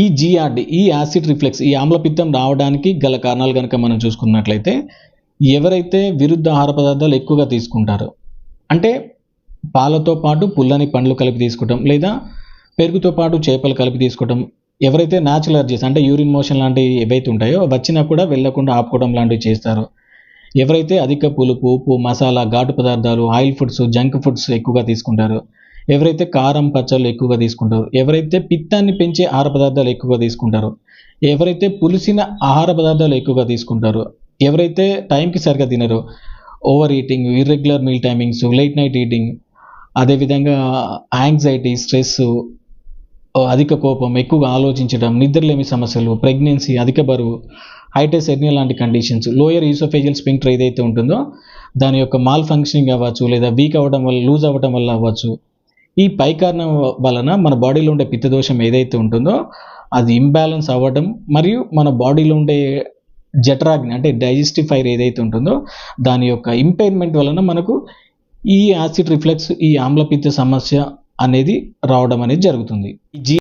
ఈ జీఆర్డీ, ఈ acid reflex, ఈ ఆమ్లపిత్తం రావడానికి గల కారణాలు గనుక మనం చూసుకున్నట్లయితే, ఎవరైతే విరుద్ధ ఆహార పదార్థాలు ఎక్కువగా తీసుకుంటారో, అంటే పాలతో పాటు పుల్లని పండ్లు కలిపి తీసుకోవటం, లేదా పెరుగుతో పాటు చేపలు కలిపి తీసుకోవటం, ఎవరైతే న్యాచురల్ అలర్జీస్ అంటే యూరిన్ మోషన్ లాంటివి ఏవైతే ఉంటాయో వచ్చినా కూడా వెళ్ళకుండా ఆపుకోవడం లాంటివి చేస్తారో, ఎవరైతే అధిక పులుపు, ఉప్పు, మసాలా, ఘాటు పదార్థాలు, ఆయిల్ ఫుడ్స్, జంక్ ఫుడ్స్ ఎక్కువగా తీసుకుంటారో, ఎవరైతే కారం, పచ్చళ్ళు ఎక్కువగా తీసుకుంటారో, ఎవరైతే పిత్తాన్ని పెంచే ఆహార పదార్థాలు ఎక్కువగా తీసుకుంటారో, ఎవరైతే పులిసిన ఆహార పదార్థాలు ఎక్కువగా తీసుకుంటారో, ఎవరైతే టైంకి సరిగ్గా తినరో, over eating, irregular meal timings, late night eating, అదేవిధంగా యాంగ్జైటీ, స్ట్రెస్, అధిక కోపం, ఎక్కువగా ఆలోచించడం, నిద్రలేమి సమస్యలు, ప్రెగ్నెన్సీ, అధిక బరువు, హైటెస్ హెర్నియా లాంటి కండిషన్స్, లోయర్ ఈసోఫేజియల్ స్ఫింక్టర్ ఏదైతే ఉంటుందో దాని యొక్క మాల్ ఫంక్షనింగ్ అవ్వచ్చు, లేదా వీక్ అవ్వడం వల్ల, లూజ్ అవ్వడం వల్ల అవ్వచ్చు. ఈ పై కారణం వలన మన బాడీలో ఉండే పిత్తదోషం ఏదైతే ఉంటుందో అది ఇంబ్యాలెన్స్ అవ్వడం, మరియు మన బాడీలో ఉండే జఠరాగ్ని అంటే డైజెస్టివ్ ఫైర్ ఏదైతే ఉంటుందో దాని యొక్క ఇంపైర్మెంట్ వలన మనకు ఈ యాసిడ్ రిఫ్లెక్స్, ఈ ఆమ్లపిత్త సమస్య అనేది రావడం అనేది జరుగుతుంది.